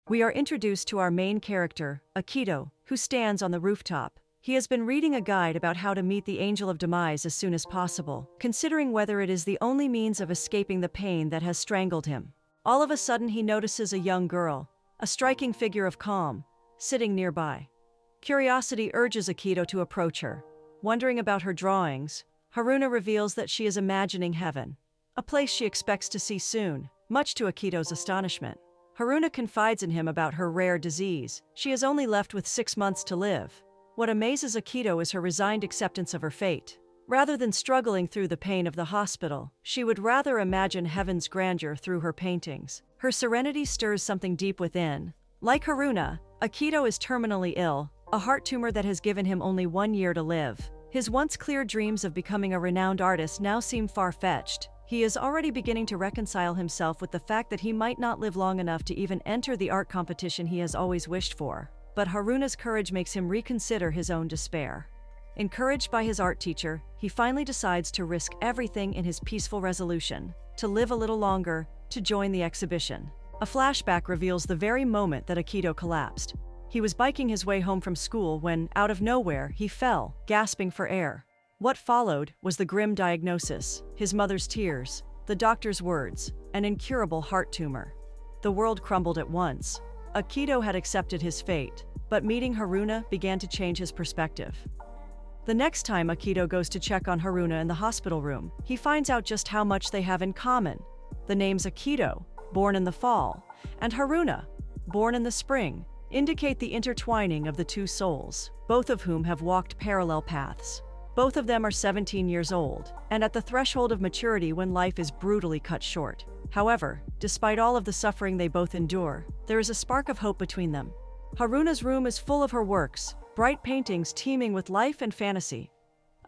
We are introduced to our main character, Akito, who stands on the rooftop. He has been reading a guide about how to meet the angel of demise as soon as possible, considering whether it is the only means of escaping the pain that has strangled him. All of a sudden he notices a young girl, a striking figure of calm, sitting nearby. Curiosity urges Akito to approach her. Wondering about her drawings, Haruna reveals that she is imagining heaven, a place she expects to see soon, much to Akito's astonishment. Haruna confides in him about her rare disease. She is only left with 6 months to live. What amazes Akito is her resigned acceptance of her fate. Rather than struggling through the pain of the hospital, she would rather imagine heaven's grandeur through her paintings. Her serenity stirs something deep within. Like Haruna, Akito is terminally ill, a heart tumor that has given him only 1 year to live. His once clear dreams of becoming a renowned artist now seem far-fetched. He is already beginning to reconcile himself with the fact that he might not live long enough to even enter the art competition he has always wished for. But Haruna's courage makes him reconsider his own despair. Encouraged by his art teacher, he finally decides to risk everything in his peaceful resolution, to live a little longer, to join the exhibition. A flashback reveals the very moment that Akito collapsed. He was biking his way home from school when, out of nowhere, he fell, gasping for air. What followed was the grim diagnosis, his mother's tears, the doctor's words, an incurable heart tumor. The world crumbled at once. Akito had accepted his fate, but meeting Haruna began to change his perspective. The next time Akito goes to check on Haruna in the hospital room, he finds out just how much they have in common. The names Akito, born in the fall, and Haruna, born in the spring, indicate the intertwining of the two souls, both of whom have walked parallel paths. Both of them are 17 years old, and at the threshold of maturity when life is brutally cut short. However, despite all of the suffering they both endure, there is a spark of hope between them. Haruna's room is full of her works, bright paintings teeming with life and fantasy.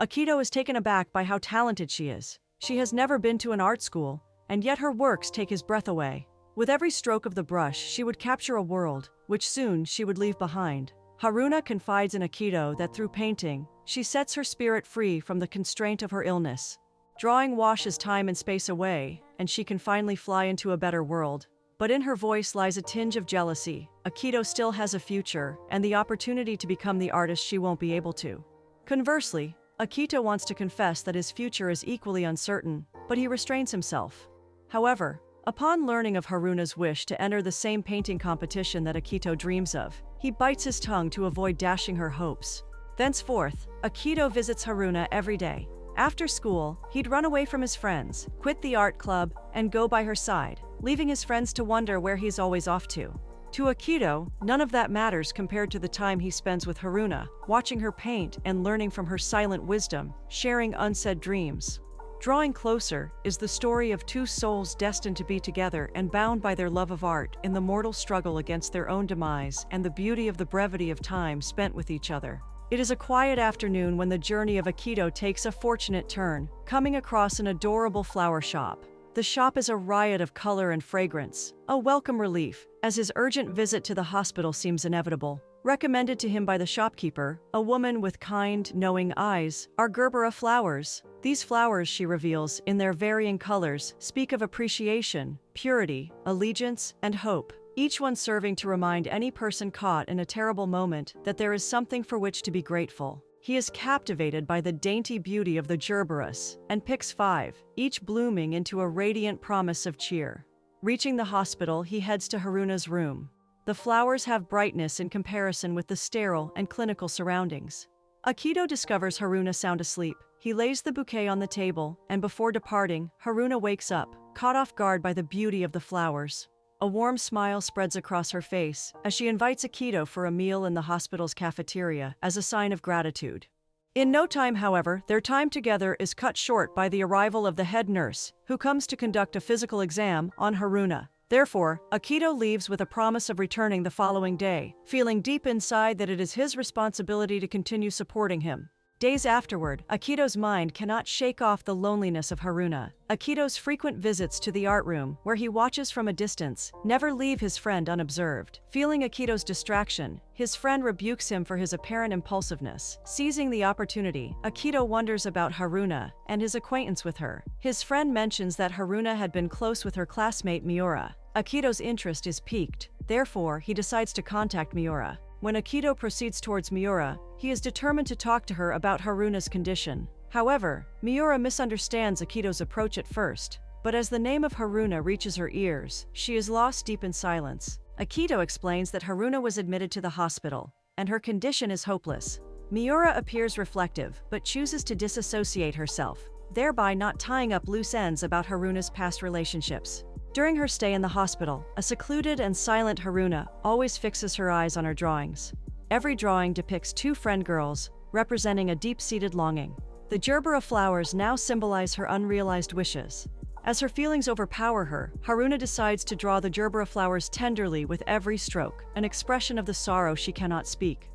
Akito is taken aback by how talented she is. She has never been to an art school, and yet her works take his breath away. With every stroke of the brush, she would capture a world, which soon she would leave behind. Haruna confides in Akito that through painting, she sets her spirit free from the constraint of her illness. Drawing washes time and space away, and she can finally fly into a better world. But in her voice lies a tinge of jealousy. Akito still has a future, and the opportunity to become the artist she won't be able to. Conversely, Akito wants to confess that his future is equally uncertain, but he restrains himself. However, upon learning of Haruna's wish to enter the same painting competition that Akito dreams of, he bites his tongue to avoid dashing her hopes. Thenceforth, Akito visits Haruna every day. After school, he'd run away from his friends, quit the art club, and go by her side, leaving his friends to wonder where he's always off to. To Akito, none of that matters compared to the time he spends with Haruna, watching her paint and learning from her silent wisdom, sharing unsaid dreams. Drawing Closer is the story of two souls destined to be together and bound by their love of art in the mortal struggle against their own demise and the beauty of the brevity of time spent with each other. It is a quiet afternoon when the journey of Akito takes a fortunate turn, coming across an adorable flower shop. The shop is a riot of color and fragrance, a welcome relief, as his urgent visit to the hospital seems inevitable. Recommended to him by the shopkeeper, a woman with kind, knowing eyes, are Gerbera flowers. These flowers, she reveals, in their varying colors, speak of appreciation, purity, allegiance, and hope, each one serving to remind any person caught in a terrible moment that there is something for which to be grateful. He is captivated by the dainty beauty of the gerberas and picks 5, each blooming into a radiant promise of cheer. Reaching the hospital, he heads to Haruna's room. The flowers have brightness in comparison with the sterile and clinical surroundings. Akito discovers Haruna sound asleep. He lays the bouquet on the table, and before departing, Haruna wakes up, caught off guard by the beauty of the flowers. A warm smile spreads across her face as she invites Akito for a meal in the hospital's cafeteria as a sign of gratitude. In no time, however, their time together is cut short by the arrival of the head nurse, who comes to conduct a physical exam on Haruna. Therefore, Akito leaves with a promise of returning the following day, feeling deep inside that it is his responsibility to continue supporting him. Days afterward, Akito's mind cannot shake off the loneliness of Haruna. Akito's frequent visits to the art room, where he watches from a distance, never leave his friend unobserved. Feeling Akito's distraction, his friend rebukes him for his apparent impulsiveness. Seizing the opportunity, Akito wonders about Haruna and his acquaintance with her. His friend mentions that Haruna had been close with her classmate Miora. Akito's interest is piqued. Therefore, he decides to contact Miora. When Akito proceeds towards Miora, he is determined to talk to her about Haruna's condition. However, Miora misunderstands Akito's approach at first, but as the name of Haruna reaches her ears, she is lost deep in silence. Akito explains that Haruna was admitted to the hospital, and her condition is hopeless. Miora appears reflective, but chooses to disassociate herself, thereby not tying up loose ends about Haruna's past relationships. During her stay in the hospital, a secluded and silent Haruna always fixes her eyes on her drawings. Every drawing depicts two friend girls, representing a deep-seated longing. The gerbera flowers now symbolize her unrealized wishes. As her feelings overpower her, Haruna decides to draw the gerbera flowers tenderly with every stroke, an expression of the sorrow she cannot speak.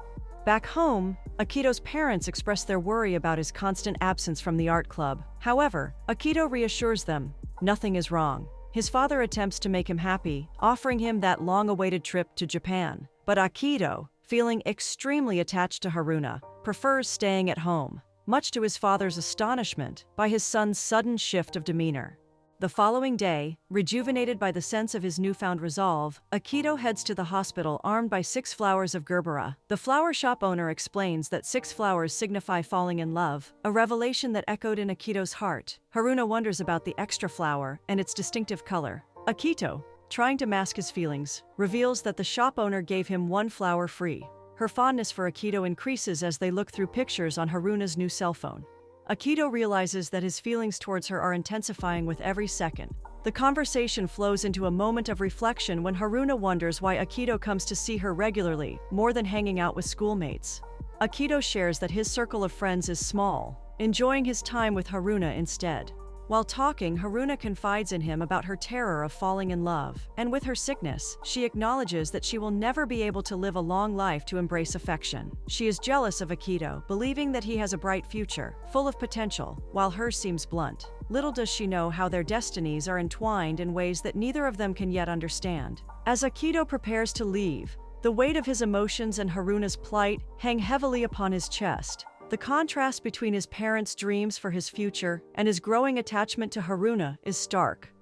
Back home, Akito's parents express their worry about his constant absence from the art club. However, Akito reassures them, nothing is wrong. His father attempts to make him happy, offering him that long-awaited trip to Japan. But Akito, feeling extremely attached to Haruna, prefers staying at home, much to his father's astonishment by his son's sudden shift of demeanor. The following day, rejuvenated by the sense of his newfound resolve, Akito heads to the hospital armed by 6 flowers of gerbera. The flower shop owner explains that 6 flowers signify falling in love, a revelation that echoed in Akito's heart. Haruna wonders about the extra flower and its distinctive color. Akito, trying to mask his feelings, reveals that the shop owner gave him 1 flower free. Her fondness for Akito increases as they look through pictures on Haruna's new cell phone. Akito realizes that his feelings towards her are intensifying with every second. The conversation flows into a moment of reflection when Haruna wonders why Akito comes to see her regularly, more than hanging out with schoolmates. Akito shares that his circle of friends is small, enjoying his time with Haruna instead. While talking, Haruna confides in him about her terror of falling in love, and with her sickness, she acknowledges that she will never be able to live a long life to embrace affection. She is jealous of Akito, believing that he has a bright future, full of potential, while hers seems blunt. Little does she know how their destinies are entwined in ways that neither of them can yet understand. As Akito prepares to leave, the weight of his emotions and Haruna's plight hang heavily upon his chest. The contrast between his parents' dreams for his future and his growing attachment to Haruna is stark.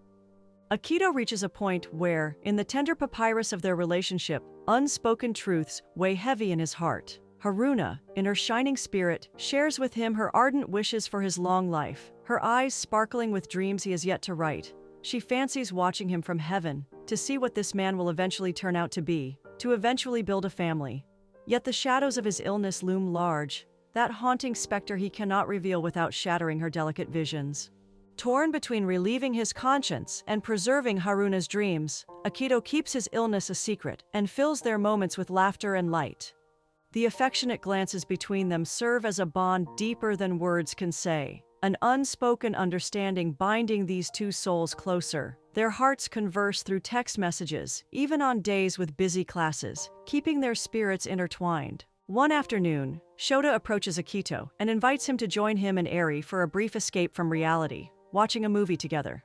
Akito reaches a point where, in the tender papyrus of their relationship, unspoken truths weigh heavy in his heart. Haruna, in her shining spirit, shares with him her ardent wishes for his long life, her eyes sparkling with dreams he has yet to write. She fancies watching him from heaven, to see what this man will eventually turn out to be, to eventually build a family. Yet the shadows of his illness loom large, that haunting specter he cannot reveal without shattering her delicate visions. Torn between relieving his conscience and preserving Haruna's dreams, Akito keeps his illness a secret and fills their moments with laughter and light. The affectionate glances between them serve as a bond deeper than words can say, an unspoken understanding binding these two souls closer. Their hearts converse through text messages, even on days with busy classes, keeping their spirits intertwined. One afternoon, Shota approaches Akito and invites him to join him and Eri for a brief escape from reality, watching a movie together.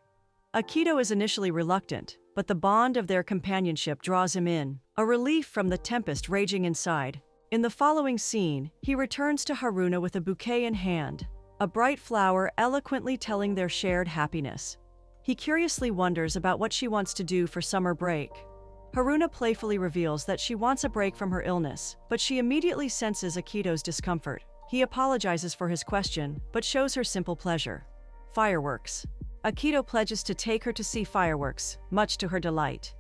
Akito is initially reluctant, but the bond of their companionship draws him in, a relief from the tempest raging inside. In the following scene, he returns to Haruna with a bouquet in hand, a bright flower eloquently telling their shared happiness. He curiously wonders about what she wants to do for summer break. Haruna playfully reveals that she wants a break from her illness, but she immediately senses Akito's discomfort. He apologizes for his question, but shows her simple pleasure. Fireworks. Akito pledges to take her to see fireworks, much to her delight.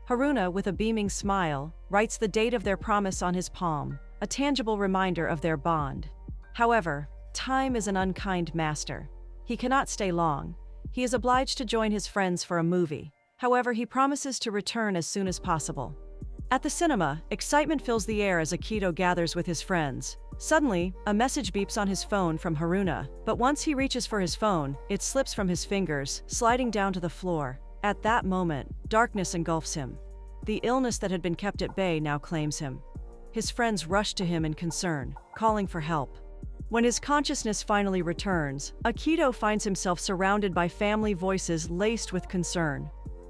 Haruna, with a beaming smile, writes the date of their promise on his palm, a tangible reminder of their bond. However, time is an unkind master. He cannot stay long. He is obliged to join his friends for a movie. However, he promises to return as soon as possible. At the cinema, excitement fills the air as Akito gathers with his friends. Suddenly, a message beeps on his phone from Haruna, but once he reaches for his phone, it slips from his fingers, sliding down to the floor. At that moment, darkness engulfs him. The illness that had been kept at bay now claims him. His friends rush to him in concern, calling for help. When his consciousness finally returns, Akito finds himself surrounded by family voices laced with concern.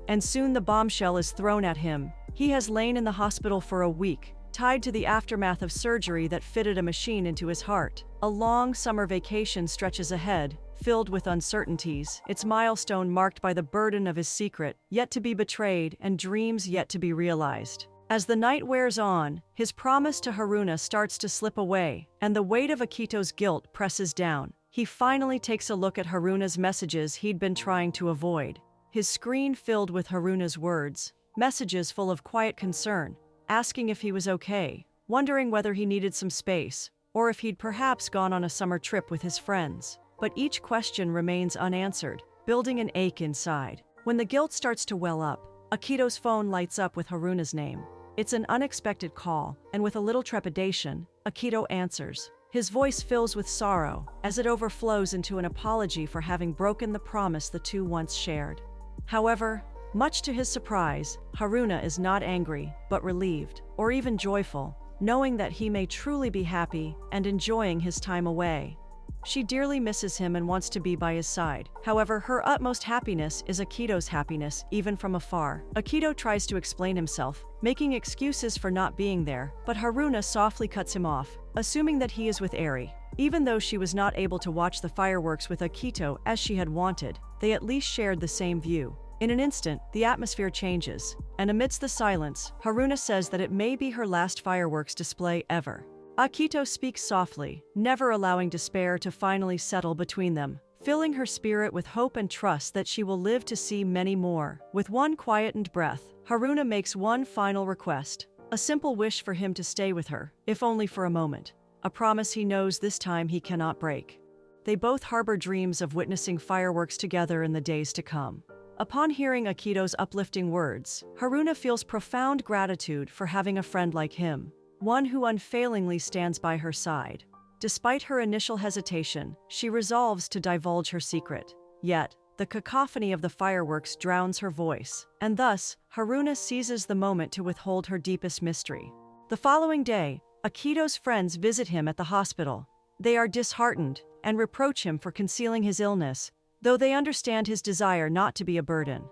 And soon the bombshell is thrown at him. He has lain in the hospital for a week, tied to the aftermath of surgery that fitted a machine into his heart. A long summer vacation stretches ahead, filled with uncertainties, its milestone marked by the burden of his secret, yet to be betrayed, and dreams yet to be realized. As the night wears on, his promise to Haruna starts to slip away, and the weight of Akito's guilt presses down. He finally takes a look at Haruna's messages he'd been trying to avoid. His screen filled with Haruna's words, messages full of quiet concern, asking if he was okay, wondering whether he needed some space, or if he'd perhaps gone on a summer trip with his friends. But each question remains unanswered, building an ache inside. When the guilt starts to well up, Akito's phone lights up with Haruna's name. It's an unexpected call, and with a little trepidation, Akito answers. His voice fills with sorrow, as it overflows into an apology for having broken the promise the two once shared. However, much to his surprise, Haruna is not angry, but relieved, or even joyful, knowing that he may truly be happy and enjoying his time away. She dearly misses him and wants to be by his side. However, her utmost happiness is Akito's happiness, even from afar. Akito tries to explain himself, making excuses for not being there, but Haruna softly cuts him off, assuming that he is with Eri. Even though she was not able to watch the fireworks with Akito as she had wanted, they at least shared the same view. In an instant, the atmosphere changes, and amidst the silence, Haruna says that it may be her last fireworks display ever. Akito speaks softly, never allowing despair to finally settle between them, filling her spirit with hope and trust that she will live to see many more. With one quietened breath, Haruna makes one final request, a simple wish for him to stay with her, if only for a moment, a promise he knows this time he cannot break. They both harbor dreams of witnessing fireworks together in the days to come. Upon hearing Akito's uplifting words, Haruna feels profound gratitude for having a friend like him, one who unfailingly stands by her side. Despite her initial hesitation, she resolves to divulge her secret. Yet, the cacophony of the fireworks drowns her voice, and thus, Haruna seizes the moment to withhold her deepest mystery. The following day, Akito's friends visit him at the hospital. They are disheartened and reproach him for concealing his illness, though they understand his desire not to be a burden.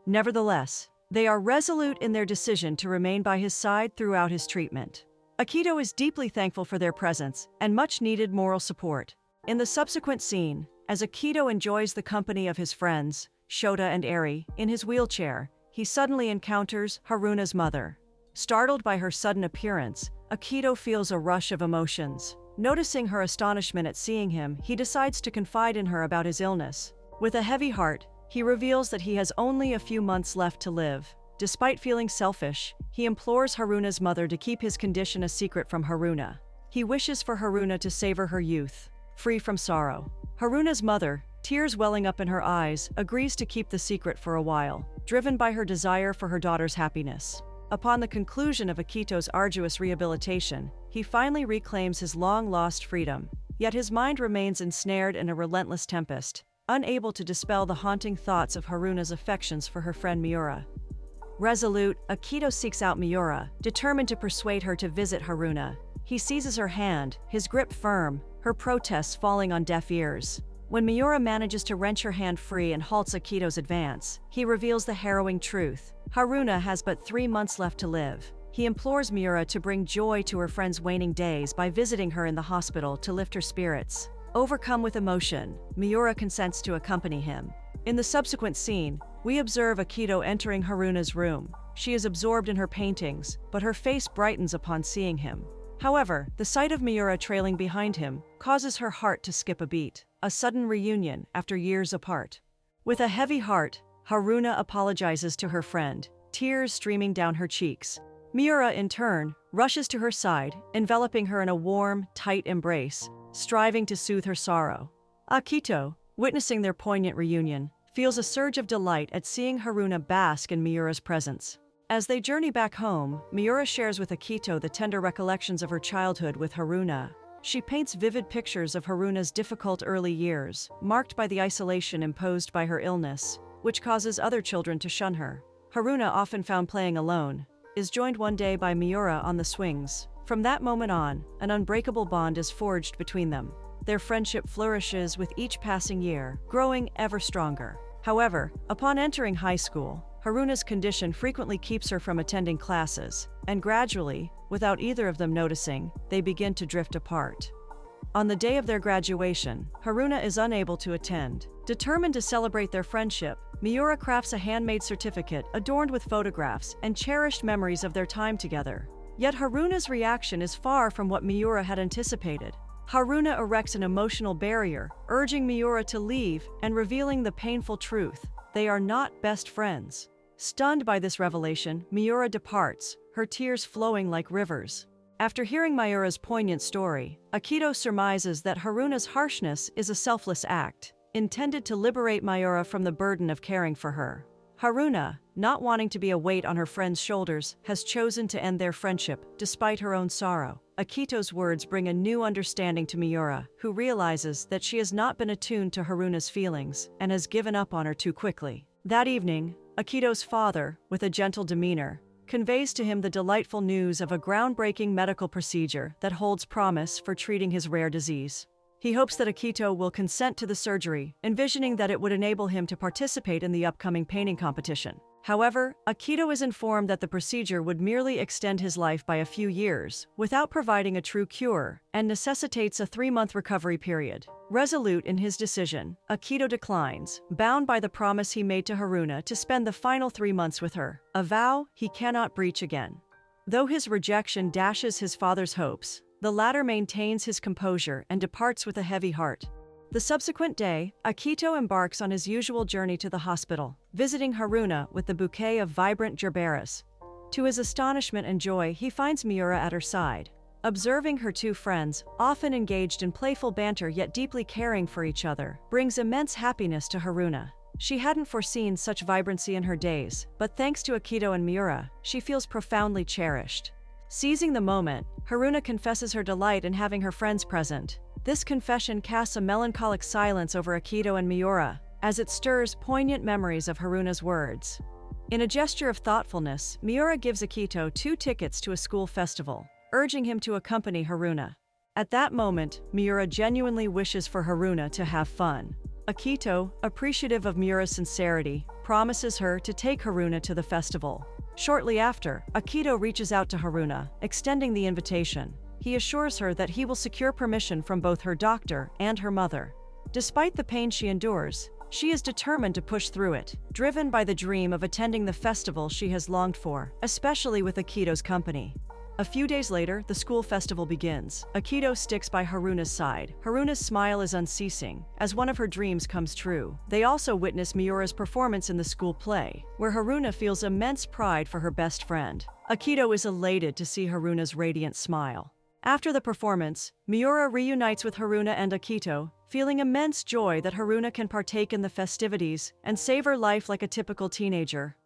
Nevertheless, they are resolute in their decision to remain by his side throughout his treatment. Akito is deeply thankful for their presence and much-needed moral support. In the subsequent scene, as Akito enjoys the company of his friends, Shota and Eri, in his wheelchair, he suddenly encounters Haruna's mother. Startled by her sudden appearance, Akito feels a rush of emotions. Noticing her astonishment at seeing him, he decides to confide in her about his illness. With a heavy heart, he reveals that he has only a few months left to live. Despite feeling selfish, he implores Haruna's mother to keep his condition a secret from Haruna. He wishes for Haruna to savor her youth, free from sorrow. Haruna's mother, tears welling up in her eyes, agrees to keep the secret for a while, driven by her desire for her daughter's happiness. Upon the conclusion of Akito's arduous rehabilitation, he finally reclaims his long-lost freedom. Yet his mind remains ensnared in a relentless tempest, unable to dispel the haunting thoughts of Haruna's affections for her friend Miora. Resolute, Akito seeks out Miora, determined to persuade her to visit Haruna. He seizes her hand, his grip firm, her protests falling on deaf ears. When Miora manages to wrench her hand free and halts Akito's advance, he reveals the harrowing truth. Haruna has but 3 months left to live. He implores Miora to bring joy to her friend's waning days by visiting her in the hospital to lift her spirits. Overcome with emotion, Miora consents to accompany him. In the subsequent scene, we observe Akito entering Haruna's room. She is absorbed in her paintings, but her face brightens upon seeing him. However, the sight of Miora trailing behind him causes her heart to skip a beat, a sudden reunion after years apart. With a heavy heart, Haruna apologizes to her friend, tears streaming down her cheeks. Miora, in turn, rushes to her side, enveloping her in a warm, tight embrace, striving to soothe her sorrow. Akito, witnessing their poignant reunion, feels a surge of delight at seeing Haruna bask in Miora's presence. As they journey back home, Miora shares with Akito the tender recollections of her childhood with Haruna. She paints vivid pictures of Haruna's difficult early years, marked by the isolation imposed by her illness, which causes other children to shun her. Haruna, often found playing alone, is joined one day by Miora on the swings. From that moment on, an unbreakable bond is forged between them. Their friendship flourishes with each passing year, growing ever stronger. However, upon entering high school, Haruna's condition frequently keeps her from attending classes, and gradually, without either of them noticing, they begin to drift apart. On the day of their graduation, Haruna is unable to attend. Determined to celebrate their friendship, Miora crafts a handmade certificate adorned with photographs and cherished memories of their time together. Yet Haruna's reaction is far from what Miora had anticipated. Haruna erects an emotional barrier, urging Miora to leave and revealing the painful truth: they are not best friends. Stunned by this revelation, Miora departs, her tears flowing like rivers. After hearing Miora's poignant story, Akito surmises that Haruna's harshness is a selfless act, intended to liberate Miora from the burden of caring for her. Haruna, not wanting to be a weight on her friend's shoulders, has chosen to end their friendship, despite her own sorrow. Akito's words bring a new understanding to Miora, who realizes that she has not been attuned to Haruna's feelings and has given up on her too quickly. That evening, Akito's father, with a gentle demeanor, conveys to him the delightful news of a groundbreaking medical procedure that holds promise for treating his rare disease. He hopes that Akito will consent to the surgery, envisioning that it would enable him to participate in the upcoming painting competition. However, Akito is informed that the procedure would merely extend his life by a few years, without providing a true cure, and necessitates a 3-month recovery period. Resolute in his decision, Akito declines, bound by the promise he made to Haruna to spend the final 3 months with her, a vow he cannot breach again. Though his rejection dashes his father's hopes, the latter maintains his composure and departs with a heavy heart. The subsequent day, Akito embarks on his usual journey to the hospital, visiting Haruna with the bouquet of vibrant gerberas. To his astonishment and joy, he finds Miora at her side. Observing her two friends, often engaged in playful banter yet deeply caring for each other, brings immense happiness to Haruna. She hadn't foreseen such vibrancy in her days, but thanks to Akito and Miora, she feels profoundly cherished. Seizing the moment, Haruna confesses her delight in having her friends present. This confession casts a melancholic silence over Akito and Miora, as it stirs poignant memories of Haruna's words. In a gesture of thoughtfulness, Miora gives Akito 2 tickets to a school festival, urging him to accompany Haruna. At that moment, Miora genuinely wishes for Haruna to have fun. Akito, appreciative of Miora's sincerity, promises her to take Haruna to the festival. Shortly after, Akito reaches out to Haruna, extending the invitation. He assures her that he will secure permission from both her doctor and her mother. Despite the pain she endures, she is determined to push through it, driven by the dream of attending the festival she has longed for, especially with Akito's company. A few days later, the school festival begins. Akito sticks by Haruna's side. Haruna's smile is unceasing, as one of her dreams comes true. They also witness Miora's performance in the school play, where Haruna feels immense pride for her best friend. Akito is elated to see Haruna's radiant smile. After the performance, Miora reunites with Haruna and Akito, feeling immense joy that Haruna can partake in the festivities and savor life like a typical teenager.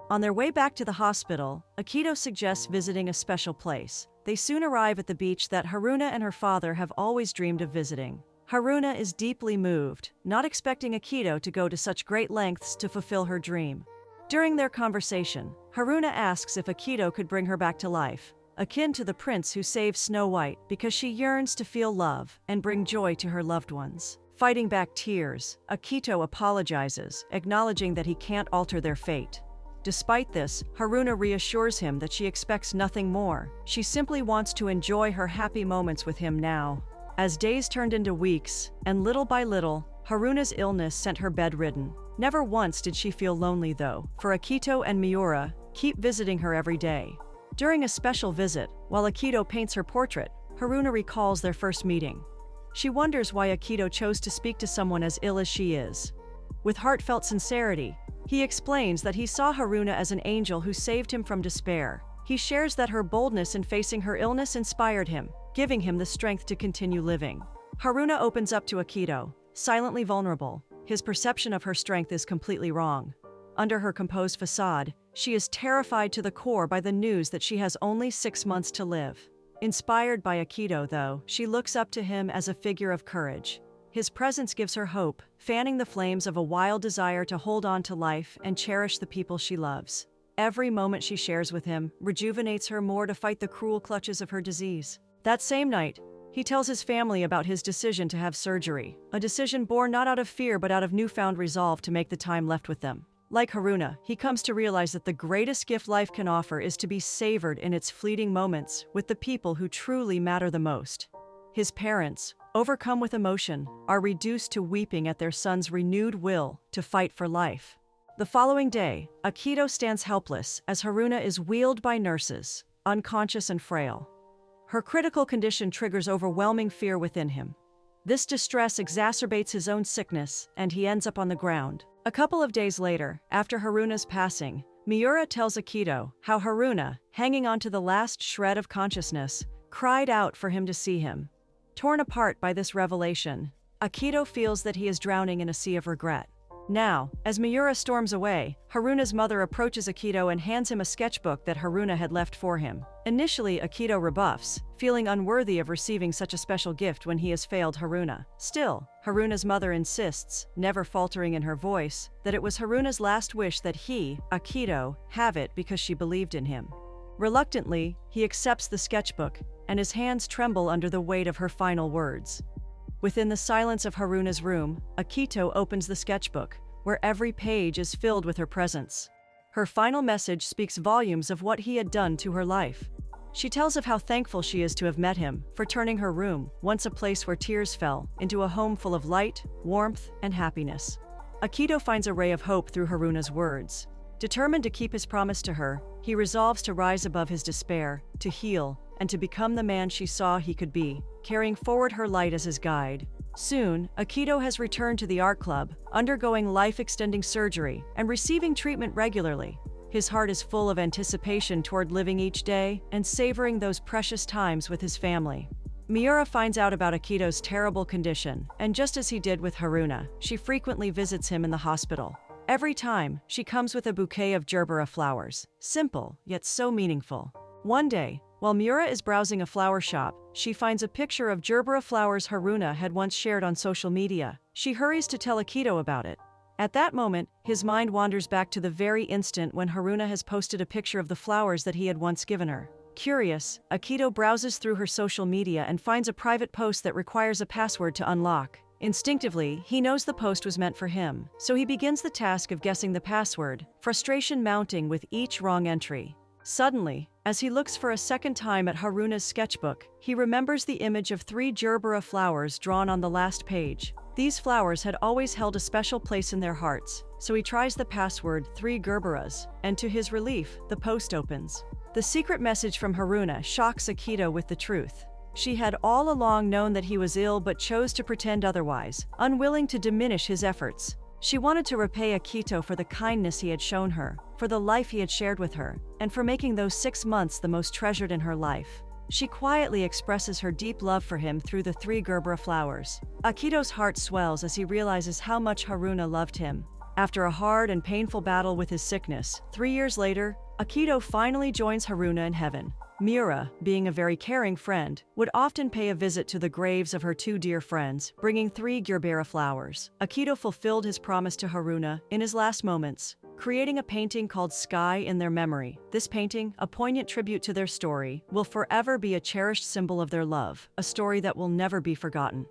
On their way back to the hospital, Akito suggests visiting a special place. They soon arrive at the beach that Haruna and her father have always dreamed of visiting. Haruna is deeply moved, not expecting Akito to go to such great lengths to fulfill her dream. During their conversation, Haruna asks if Akito could bring her back to life, akin to the prince who saved Snow White, because she yearns to feel love and bring joy to her loved ones. Fighting back tears, Akito apologizes, acknowledging that he can't alter their fate. Despite this, Haruna reassures him that she expects nothing more. She simply wants to enjoy her happy moments with him now. As days turned into weeks, and little by little, Haruna's illness sent her bedridden. Never once did she feel lonely though, for Akito and Miora keep visiting her every day. During a special visit, while Akito paints her portrait, Haruna recalls their first meeting. She wonders why Akito chose to speak to someone as ill as she is. With heartfelt sincerity, he explains that he saw Haruna as an angel who saved him from despair. He shares that her boldness in facing her illness inspired him, giving him the strength to continue living. Haruna opens up to Akito, silently vulnerable. His perception of her strength is completely wrong. Under her composed facade, she is terrified to the core by the news that she has only 6 months to live. Inspired by Akito, though, she looks up to him as a figure of courage. His presence gives her hope, fanning the flames of a wild desire to hold on to life and cherish the people she loves. Every moment she shares with him rejuvenates her more to fight the cruel clutches of her disease. That same night, he tells his family about his decision to have surgery, a decision born not out of fear but out of newfound resolve to make the time left with them. Like Haruna, he comes to realize that the greatest gift life can offer is to be savored in its fleeting moments with the people who truly matter the most. His parents, overcome with emotion, are reduced to weeping at their son's renewed will to fight for life. The following day, Akito stands helpless as Haruna is wheeled by nurses, unconscious and frail. Her critical condition triggers overwhelming fear within him. This distress exacerbates his own sickness, and he ends up on the ground. A couple of days later, after Haruna's passing, Miora tells Akito how Haruna, hanging onto the last shred of consciousness, cried out for him to see him. Torn apart by this revelation, Akito feels that he is drowning in a sea of regret. Now, as Miura storms away, Haruna's mother approaches Akito and hands him a sketchbook that Haruna had left for him. Initially, Akito rebuffs, feeling unworthy of receiving such a special gift when he has failed Haruna. Still, Haruna's mother insists, never faltering in her voice, that it was Haruna's last wish that he, Akito, have it because she believed in him. Reluctantly, he accepts the sketchbook, and his hands tremble under the weight of her final words. Within the silence of Haruna's room, Akito opens the sketchbook, where every page is filled with her presence. Her final message speaks volumes of what he had done to her life. She tells of how thankful she is to have met him, for turning her room, once a place where tears fell, into a home full of light, warmth, and happiness. Akito finds a ray of hope through Haruna's words. Determined to keep his promise to her, he resolves to rise above his despair, to heal, and to become the man she saw he could be, carrying forward her light as his guide. Soon, Akito has returned to the art club, undergoing life-extending surgery and receiving treatment regularly. His heart is full of anticipation toward living each day and savoring those precious times with his family. Miura finds out about Akito's terrible condition, and just as he did with Haruna, she frequently visits him in the hospital. Every time, she comes with a bouquet of gerbera flowers, simple, yet so meaningful. One day, while Miura is browsing a flower shop, she finds a picture of gerbera flowers Haruna had once shared on social media. She hurries to tell Akito about it. At that moment, his mind wanders back to the very instant when Haruna has posted a picture of the flowers that he had once given her. Curious, Akito browses through her social media and finds a private post that requires a password to unlock. Instinctively, he knows the post was meant for him, so he begins the task of guessing the password, frustration mounting with each wrong entry. Suddenly, as he looks for a second time at Haruna's sketchbook, he remembers the image of 3 gerbera flowers drawn on the last page. These flowers had always held a special place in their hearts, so he tries the password 3 gerberas, and to his relief, the post opens. The secret message from Haruna shocks Akito with the truth. She had all along known that he was ill but chose to pretend otherwise, unwilling to diminish his efforts. She wanted to repay Akito for the kindness he had shown her, for the life he had shared with her, and for making those 6 months the most treasured in her life. She quietly expresses her deep love for him through the 3 gerbera flowers. Akito's heart swells as he realizes how much Haruna loved him. After a hard and painful battle with his sickness, 3 years later, Akito finally joins Haruna in heaven. Miura, being a very caring friend, would often pay a visit to the graves of her 2 dear friends, bringing 3 gerbera flowers. Akito fulfilled his promise to Haruna in his last moments, creating a painting called Sky in their memory. This painting, a poignant tribute to their story, will forever be a cherished symbol of their love, a story that will never be forgotten.